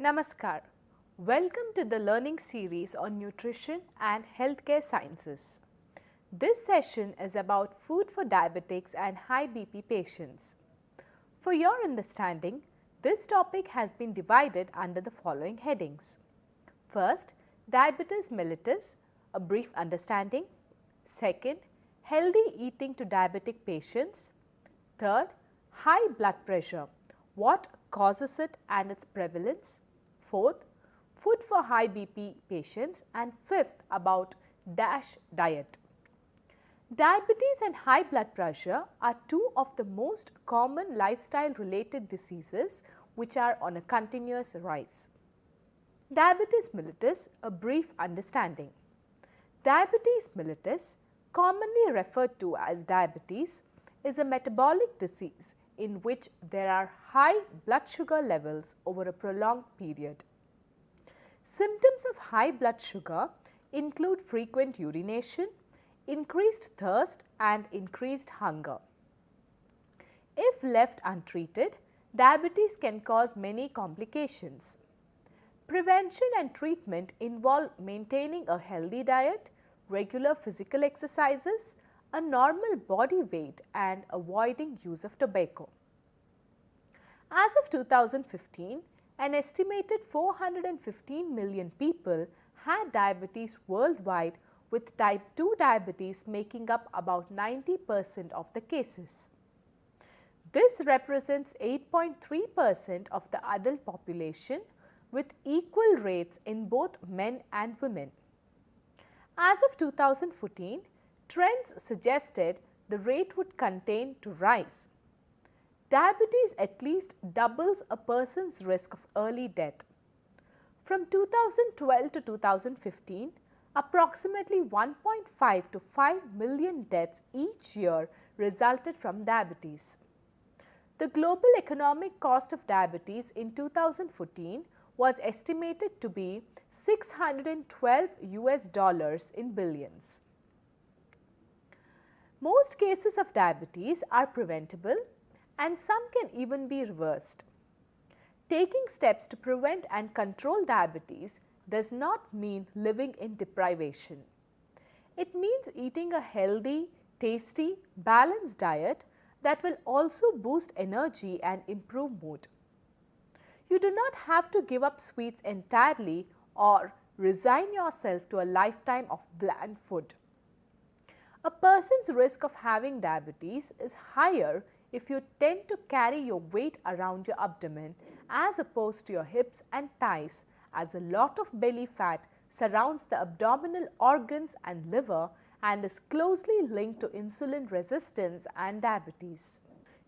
Namaskar. Welcome to the learning series on nutrition and healthcare sciences. This session is about food for diabetics and high BP patients. For your understanding, this topic has been divided under the following headings. First, diabetes mellitus, a brief understanding. Second, healthy eating to diabetic patients. Third, high blood pressure, what causes it and its prevalence. Fourth, food for high BP patients, and fifth, about DASH diet. Diabetes and high blood pressure are two of the most common lifestyle related diseases which are on a continuous rise. Diabetes mellitus, a brief understanding. Diabetes mellitus, commonly referred to as diabetes, is a metabolic disease in which there are high blood sugar levels over a prolonged period. Symptoms of high blood sugar include frequent urination, increased thirst and increased hunger. If left untreated, diabetes can cause many complications. Prevention and treatment involve maintaining a healthy diet, regular physical exercises, a normal body weight and avoiding use of tobacco. As of 2015, an estimated 415 million people had diabetes worldwide, with type 2 diabetes making up about 90% of the cases. This represents 8.3% of the adult population, with equal rates in both men and women. As of 2014, trends suggested the rate would continue to rise. Diabetes at least doubles a person's risk of early death. From 2012 to 2015, approximately 1.5 to 5 million deaths each year resulted from diabetes. The global economic cost of diabetes in 2014 was estimated to be $612 in billions. Most cases of diabetes are preventable and some can even be reversed. Taking steps to prevent and control diabetes does not mean living in deprivation. It means eating a healthy, tasty, balanced diet that will also boost energy and improve mood. You do not have to give up sweets entirely or resign yourself to a lifetime of bland food. A person's risk of having diabetes is higher if you tend to carry your weight around your abdomen as opposed to your hips and thighs, as a lot of belly fat surrounds the abdominal organs and liver and is closely linked to insulin resistance and diabetes.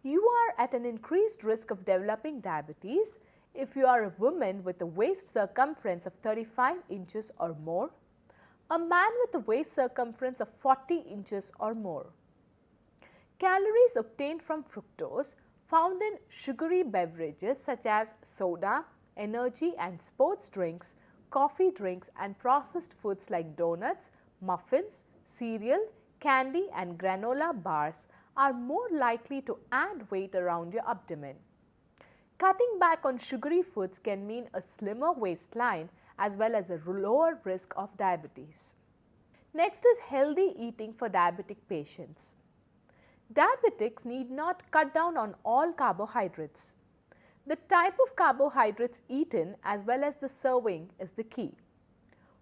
You are at an increased risk of developing diabetes if you are a woman with a waist circumference of 35 inches or more, a man with a waist circumference of 40 inches or more. Calories obtained from fructose found in sugary beverages such as soda, energy and sports drinks, coffee drinks and processed foods like donuts, muffins, cereal, candy and granola bars are more likely to add weight around your abdomen. Cutting back on sugary foods can mean a slimmer waistline as well as a lower risk of diabetes. Next is healthy eating for diabetic patients. Diabetics need not cut down on all carbohydrates. The type of carbohydrates eaten as well as the serving is the key.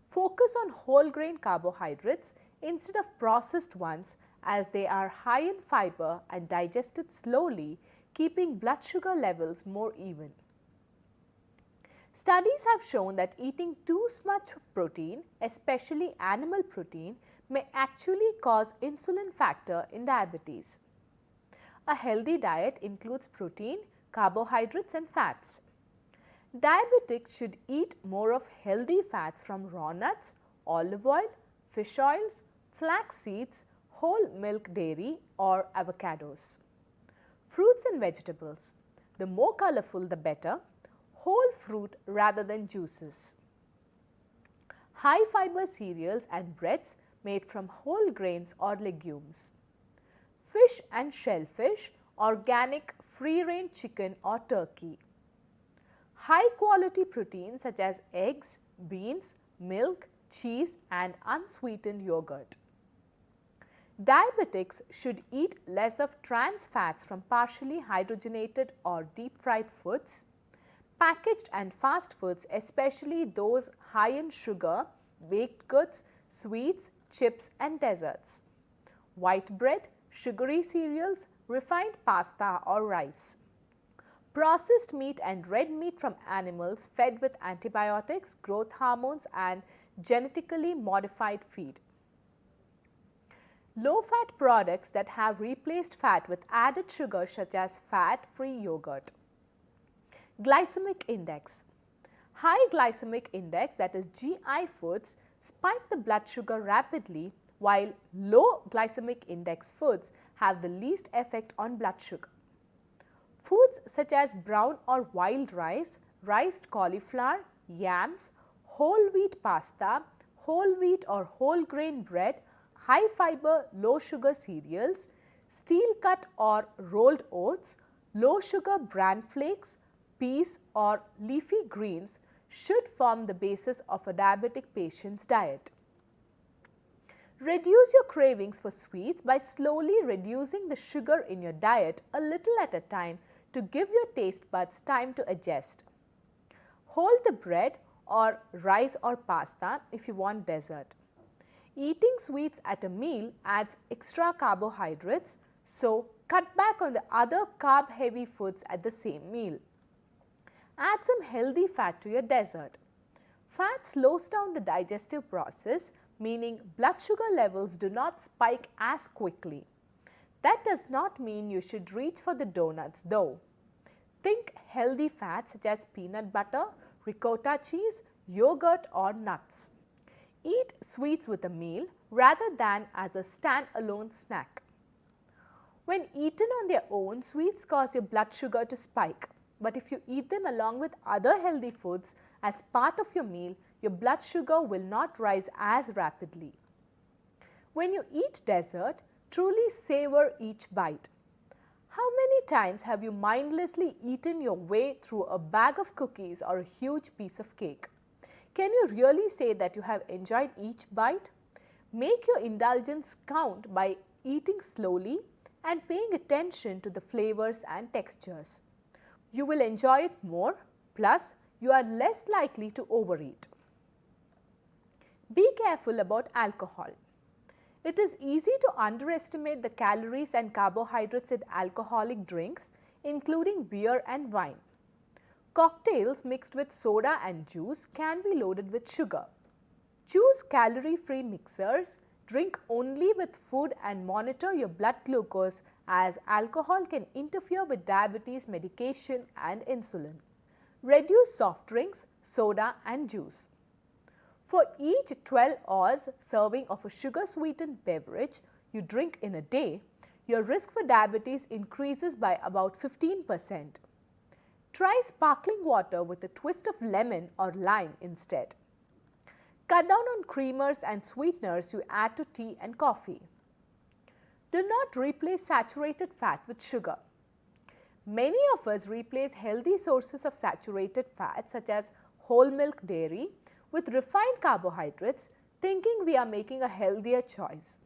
Focus on whole grain carbohydrates instead of processed ones, as they are high in fiber and digested slowly, keeping blood sugar levels more even. Studies have shown that eating too much of protein, especially animal protein, may actually cause insulin factor in diabetes. A healthy diet includes protein, carbohydrates and fats. Diabetics should eat more of healthy fats from raw nuts, olive oil, fish oils, flax seeds, whole milk dairy or avocados. Fruits and vegetables. The more colorful the better. Whole fruit rather than juices. High fiber cereals and breads made from whole grains or legumes. Fish and shellfish, organic free range chicken or turkey. high quality proteins such as eggs, beans, milk, cheese and unsweetened yogurt. Diabetics should eat less of trans fats from partially hydrogenated or deep fried foods, packaged and fast foods, especially those high in sugar, baked goods, sweets, chips and desserts, white bread, sugary cereals, refined pasta or rice, processed meat and red meat from animals fed with antibiotics, growth hormones and genetically modified feed. Low-fat products that have replaced fat with added sugar such as fat-free yogurt. Glycemic index. High glycemic index, that is GI foods, spike the blood sugar rapidly, while low glycemic index foods have the least effect on blood sugar. Foods such as brown or wild rice, riced cauliflower, yams, whole wheat pasta, whole wheat or whole grain bread, high fiber, low sugar cereals, steel cut or rolled oats, low sugar bran flakes, peas or leafy greens should form the basis of a diabetic patient's diet. Reduce your cravings for sweets by slowly reducing the sugar in your diet a little at a time to give your taste buds time to adjust. Hold the bread or rice or pasta if you want dessert. Eating sweets at a meal adds extra carbohydrates, so cut back on the other carb-heavy foods at the same meal. Add some healthy fat to your dessert. Fat slows down the digestive process, meaning blood sugar levels do not spike as quickly. That does not mean you should reach for the donuts though. Think healthy fats such as peanut butter, ricotta cheese, yogurt or nuts. Eat sweets with a meal rather than as a stand-alone snack. When eaten on their own, sweets cause your blood sugar to spike. But if you eat them along with other healthy foods as part of your meal, your blood sugar will not rise as rapidly. When you eat dessert, truly savor each bite. How many times have you mindlessly eaten your way through a bag of cookies or a huge piece of cake? Can you really say that you have enjoyed each bite? Make your indulgence count by eating slowly and paying attention to the flavors and textures. You will enjoy it more, plus you are less likely to overeat. Be careful about alcohol. It is easy to underestimate the calories and carbohydrates in alcoholic drinks, including beer and wine. Cocktails mixed with soda and juice can be loaded with sugar. Choose calorie-free mixers, drink only with food and monitor your blood glucose as alcohol can interfere with diabetes medication and insulin. Reduce soft drinks, soda and juice. For each 12 oz serving of a sugar-sweetened beverage you drink in a day, your risk for diabetes increases by about 15%. Try sparkling water with a twist of lemon or lime instead. Cut down on creamers and sweeteners you add to tea and coffee. Do not replace saturated fat with sugar. Many of us replace healthy sources of saturated fat such as whole milk dairy with refined carbohydrates, thinking we are making a healthier choice.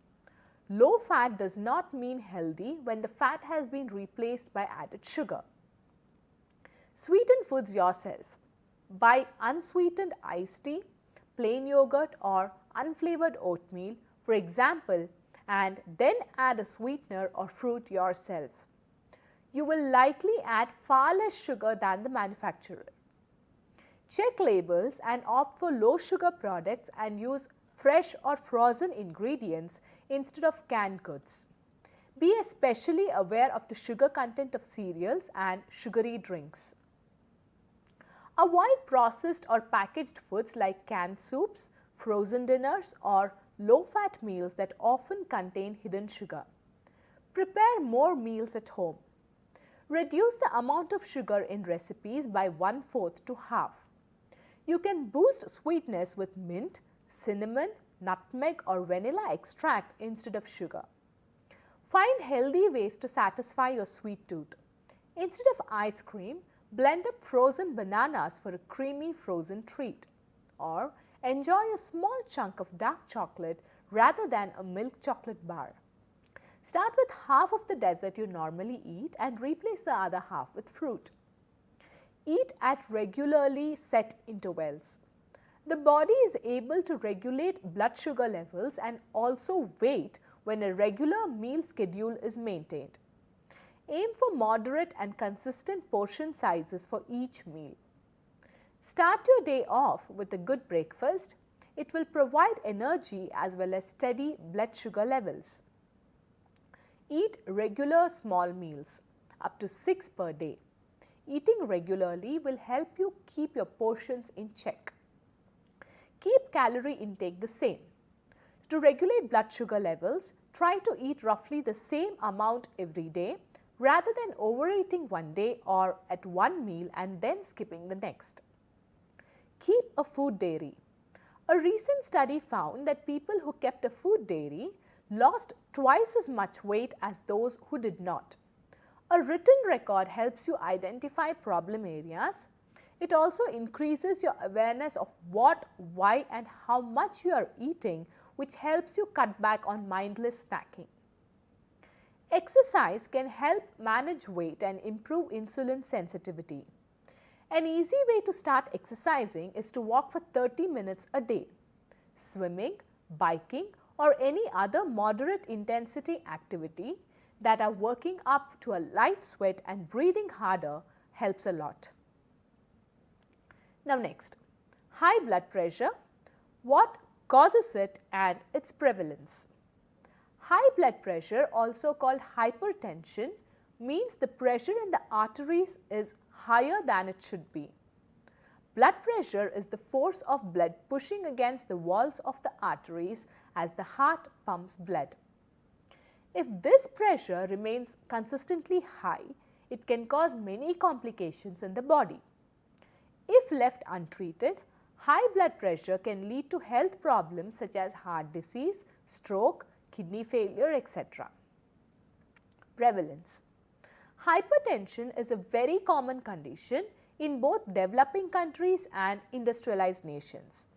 Low fat does not mean healthy when the fat has been replaced by added sugar. Sweeten foods yourself. Buy unsweetened iced tea, plain yogurt or unflavored oatmeal, for example, and then add a sweetener or fruit yourself. You will likely add far less sugar than the manufacturer. Check labels and opt for low sugar products and use fresh or frozen ingredients instead of canned goods. Be especially aware of the sugar content of cereals and sugary drinks. Avoid processed or packaged foods like canned soups, frozen dinners or low-fat meals that often contain hidden sugar. Prepare more meals at home. Reduce the amount of sugar in recipes by 1/4 to half. You can boost sweetness with mint, cinnamon, nutmeg or vanilla extract instead of sugar. Find healthy ways to satisfy your sweet tooth. Instead of ice cream, Blend up frozen bananas for a creamy frozen treat. Or enjoy a small chunk of dark chocolate rather than a milk chocolate bar. Start with half of the dessert you normally eat and replace the other half with fruit. Eat at regularly set intervals. The body is able to regulate blood sugar levels and also weight when a regular meal schedule is maintained. Aim for moderate and consistent portion sizes for each meal. Start your day off with a good breakfast. It will provide energy as well as steady blood sugar levels. Eat regular small meals, up to 6 per day. Eating regularly will help you keep your portions in check. Keep calorie intake the same. To regulate blood sugar levels, try to eat roughly the same amount every day rather than overeating one day or at one meal and then skipping the next. Keep a food diary. A recent study found that people who kept a food diary lost twice as much weight as those who did not. A written record helps you identify problem areas. It also increases your awareness of what, why and how much you are eating, which helps you cut back on mindless snacking. Exercise can help manage weight and improve insulin sensitivity. An easy way to start exercising is to walk for 30 minutes a day. Swimming, biking, or any other moderate intensity activity that are working up to a light sweat and breathing harder helps a lot. Now next, high blood pressure, what causes it and its prevalence. High blood pressure, also called hypertension, means the pressure in the arteries is higher than it should be. Blood pressure is the force of blood pushing against the walls of the arteries as the heart pumps blood. If this pressure remains consistently high, it can cause many complications in the body. If left untreated, high blood pressure can lead to health problems such as heart disease, stroke, kidney failure, etc. Prevalence. Hypertension is a very common condition in both developing countries and industrialized nations.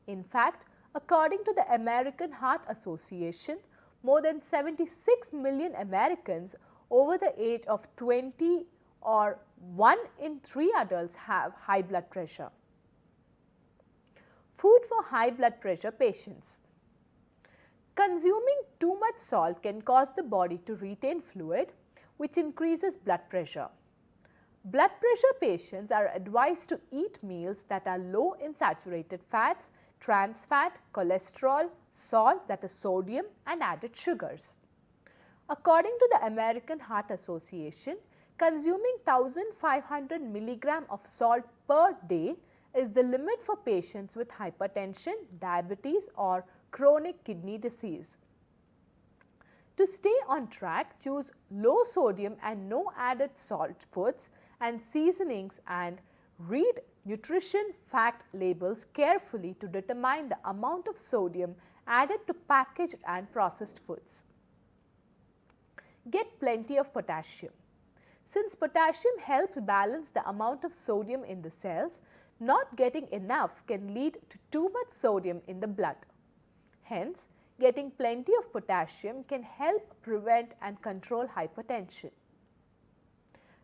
In fact, according to the American Heart Association, more than 76 million Americans over the age of 20 or 1 in 3 adults have high blood pressure. Food for high blood pressure patients. Consuming too much salt can cause the body to retain fluid, which increases blood pressure. Blood pressure patients are advised to eat meals that are low in saturated fats, trans fat, cholesterol, salt, that is sodium, and added sugars. According to the American Heart Association, consuming 1500 mg of salt per day is the limit for patients with hypertension, diabetes, or chronic kidney disease. To stay on track, choose low sodium and no added salt foods and seasonings and read nutrition fact labels carefully to determine the amount of sodium added to packaged and processed foods. Get plenty of potassium. Since potassium helps balance the amount of sodium in the cells, not getting enough can lead to too much sodium in the blood. Hence, getting plenty of potassium can help prevent and control hypertension.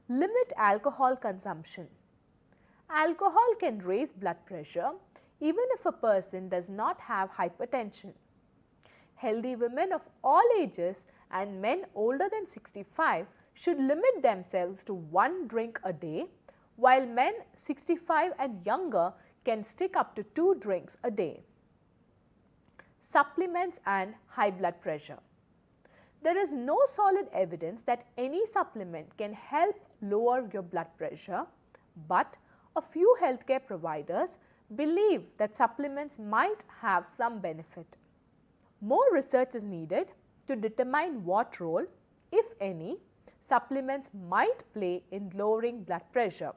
Limit alcohol consumption. Alcohol can raise blood pressure even if a person does not have hypertension. Healthy women of all ages and men older than 65 should limit themselves to 1 drink a day, while men 65 and younger can stick up to 2 drinks a day. Supplements and high blood pressure. There is no solid evidence that any supplement can help lower your blood pressure, but a few healthcare providers believe that supplements might have some benefit. More research is needed to determine what role, if any, supplements might play in lowering blood pressure.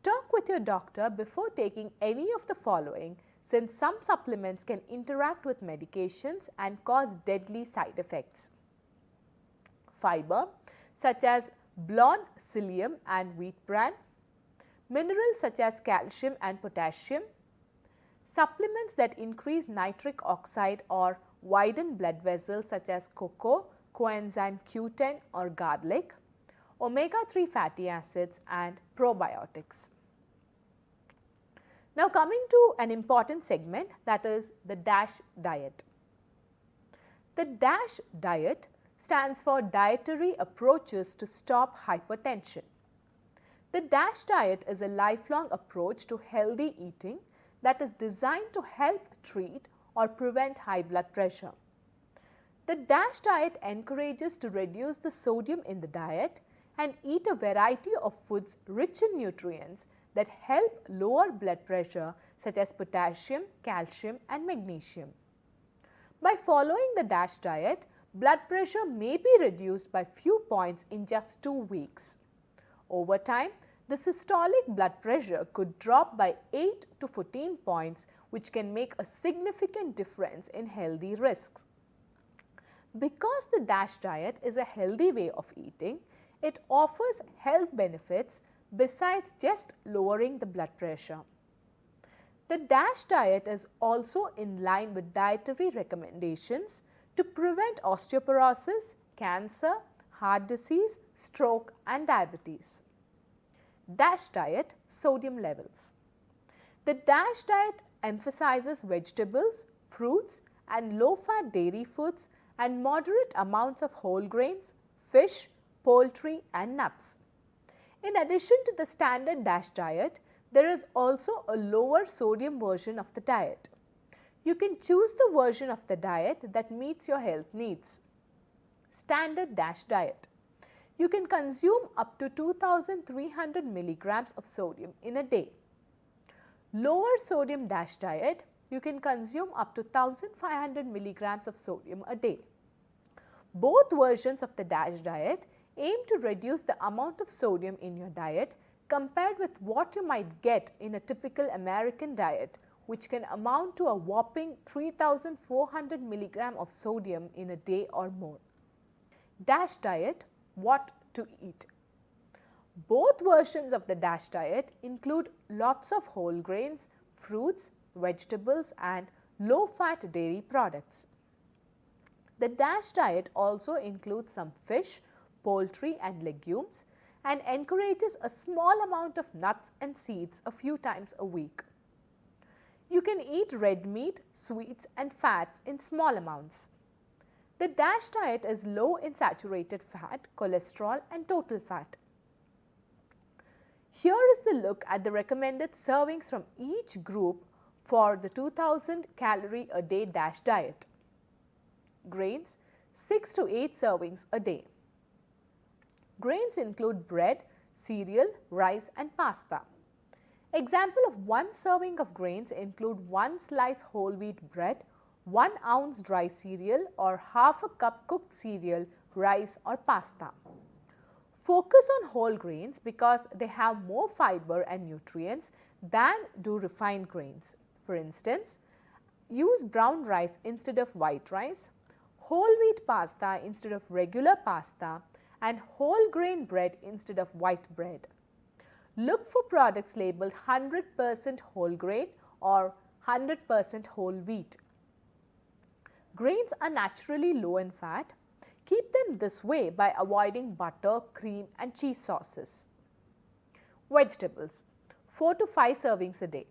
Talk with your doctor before taking any of the following, since some supplements can interact with medications and cause deadly side effects. Fiber, such as blonde psyllium and wheat bran. minerals such as calcium and potassium, supplements that increase nitric oxide or widen blood vessels such as cocoa, coenzyme Q10 or garlic, omega-3 fatty acids and probiotics. Now coming to an important segment, that is the DASH diet. The DASH diet stands for Dietary Approaches to Stop Hypertension. The DASH diet is a lifelong approach to healthy eating that is designed to help treat or prevent high blood pressure. The DASH diet encourages to reduce the sodium in the diet and eat a variety of foods rich in nutrients that help lower blood pressure such as potassium, calcium and magnesium. By following the DASH diet, blood pressure may be reduced by few points in just 2 weeks. Over time, the systolic blood pressure could drop by 8 to 14 points, which can make a significant difference in healthy risks. Because the DASH diet is a healthy way of eating, it offers health benefits besides just lowering the blood pressure. The DASH diet is also in line with dietary recommendations to prevent osteoporosis, cancer, heart disease, stroke and diabetes. DASH diet sodium levels. The DASH diet emphasizes vegetables, fruits and low-fat dairy foods and moderate amounts of whole grains, fish, poultry and nuts. In addition to the standard DASH diet, there is also a lower sodium version of the diet. You can choose the version of the diet that meets your health needs. Standard DASH diet. You can consume up to 2300 milligrams of sodium in a day. Lower sodium DASH diet, you can consume up to 1500 milligrams of sodium a day. Both versions of the DASH diet aim to reduce the amount of sodium in your diet compared with what you might get in a typical American diet, which can amount to a whopping 3400 milligram of sodium in a day or more. DASH diet, what to eat. Both versions of the DASH diet include lots of whole grains, fruits, vegetables and low-fat dairy products. The DASH diet also includes some fish, poultry and legumes and encourages a small amount of nuts and seeds a few times a week. You can eat red meat, sweets and fats in small amounts. The DASH diet is low in saturated fat, cholesterol and total fat. Here is the look at the recommended servings from each group for the 2000 calorie a day DASH diet. Grains, 6 to 8 servings a day. Grains include bread, cereal, rice and pasta. Example of one serving of grains include 1 slice whole wheat bread, 1 ounce dry cereal or half a cup cooked cereal, rice or pasta. Focus on whole grains because they have more fiber and nutrients than do refined grains. For instance, use brown rice instead of white rice, whole wheat pasta instead of regular pasta and whole grain bread instead of white bread. Look for products labeled 100% whole grain or 100% whole wheat. Grains are naturally low in fat. Keep them this way by avoiding butter, cream and cheese sauces. Vegetables, 4 to 5 servings a day.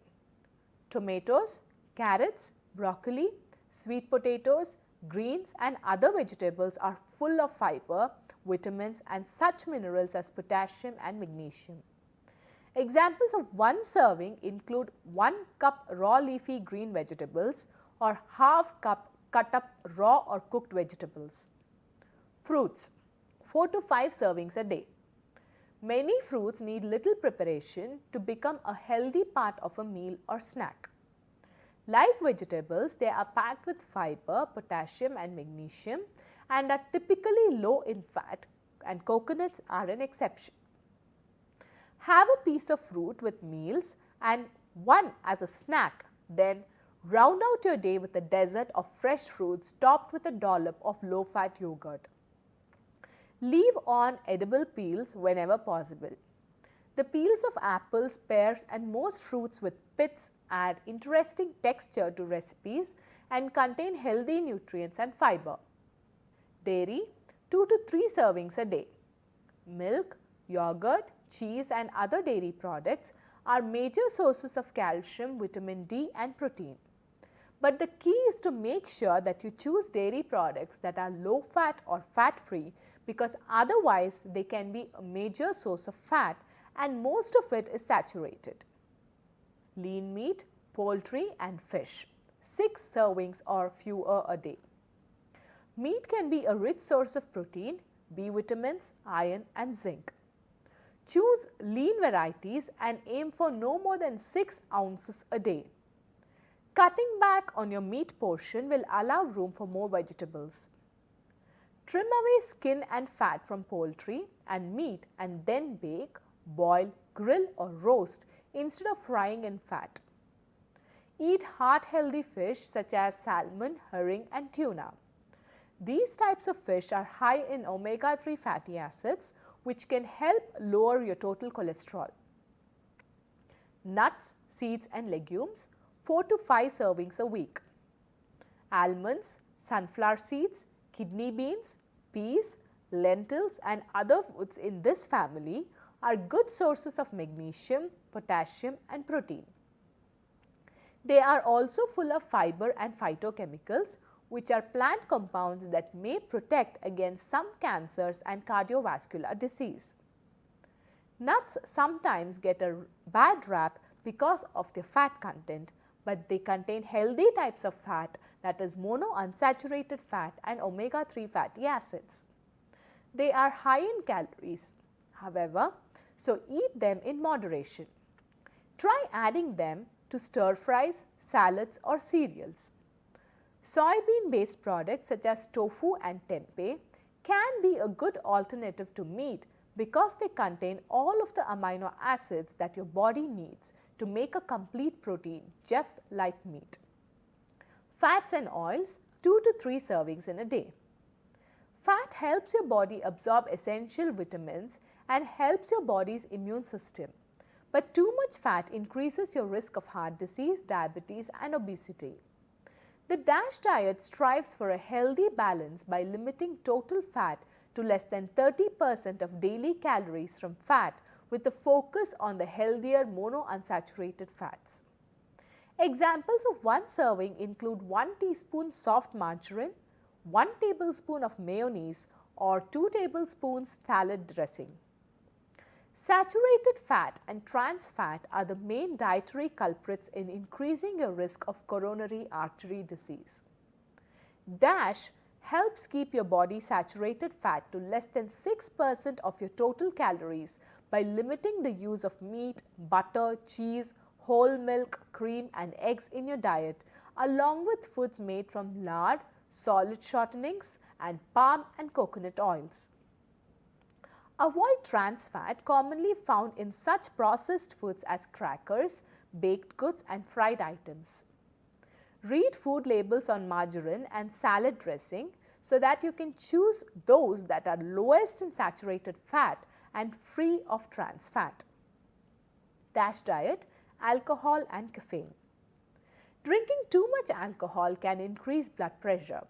Tomatoes, carrots, broccoli, sweet potatoes, greens and other vegetables are full of fiber, vitamins and such minerals as potassium and magnesium. Examples of one serving include 1 cup raw leafy green vegetables or half cup cut up raw or cooked vegetables. Fruits, 4 to 5 servings a day. Many fruits need little preparation to become a healthy part of a meal or snack. Like vegetables, they are packed with fiber, potassium and magnesium and are typically low in fat, and coconuts are an exception. Have a piece of fruit with meals and one as a snack, then round out your day with a dessert of fresh fruits topped with a dollop of low-fat yogurt. Leave on edible peels whenever possible. The peels of apples, pears and most fruits with pits add interesting texture to recipes and contain healthy nutrients and fiber. Dairy, 2 to 3 servings a day. Milk, yogurt, cheese and other dairy products are major sources of calcium, vitamin D and protein. But the key is to make sure that you choose dairy products that are low fat or fat free, because otherwise they can be a major source of fat and most of it is saturated. Lean meat, poultry and fish, 6 servings or fewer a day. Meat can be a rich source of protein, B vitamins, iron and zinc. Choose lean varieties and aim for no more than 6 ounces a day. Cutting back on your meat portion will allow room for more vegetables. Trim away skin and fat from poultry and meat and then bake, boil, grill or roast instead of frying in fat. Eat heart-healthy fish such as salmon, herring and tuna. These types of fish are high in omega-3 fatty acids, which can help lower your total cholesterol. Nuts, seeds and legumes, 4 to 5 servings a week. Almonds, sunflower seeds, kidney beans, peas, lentils and other foods in this family are good sources of magnesium, potassium and protein. They are also full of fiber and phytochemicals, which are plant compounds that may protect against some cancers and cardiovascular disease. Nuts sometimes get a bad rap because of their fat content, but they contain healthy types of fat, that is monounsaturated fat and omega-3 fatty acids. They are high in calories, however, so eat them in moderation. Try adding them to stir fries, salads or cereals. Soybean based products such as tofu and tempeh can be a good alternative to meat because they contain all of the amino acids that your body needs to make a complete protein, just like meat. Fats and oils, 2 to 3 servings in a day. Fat helps your body absorb essential vitamins and helps your body's immune system. But too much fat increases your risk of heart disease, diabetes and obesity. The DASH diet strives for a healthy balance by limiting total fat to less than 30% of daily calories from fat, with a focus on the healthier monounsaturated fats. Examples of one serving include 1 teaspoon soft margarine, 1 tablespoon of mayonnaise or 2 tablespoons salad dressing. Saturated fat and trans fat are the main dietary culprits in increasing your risk of coronary artery disease. DASH helps keep your body saturated fat to less than 6% of your total calories by limiting the use of meat, butter, cheese, whole milk, cream and eggs in your diet, along with foods made from lard, solid shortenings and palm and coconut oils. Avoid trans fat commonly found in such processed foods as crackers, baked goods and fried items. Read food labels on margarine and salad dressing so that you can choose those that are lowest in saturated fat and free of trans fat. DASH diet, alcohol and caffeine. Drinking too much alcohol can increase blood pressure.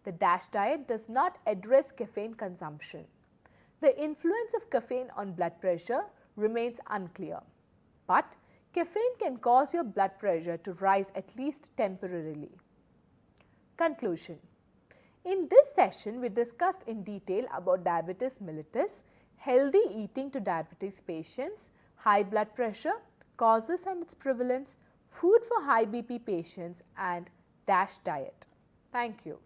The DASH diet does not address caffeine consumption. The influence of caffeine on blood pressure remains unclear, but caffeine can cause your blood pressure to rise at least temporarily. Conclusion. In this session, we discussed in detail about diabetes mellitus, healthy eating to diabetes patients, high blood pressure, causes and its prevalence, food for high BP patients and DASH diet. Thank you.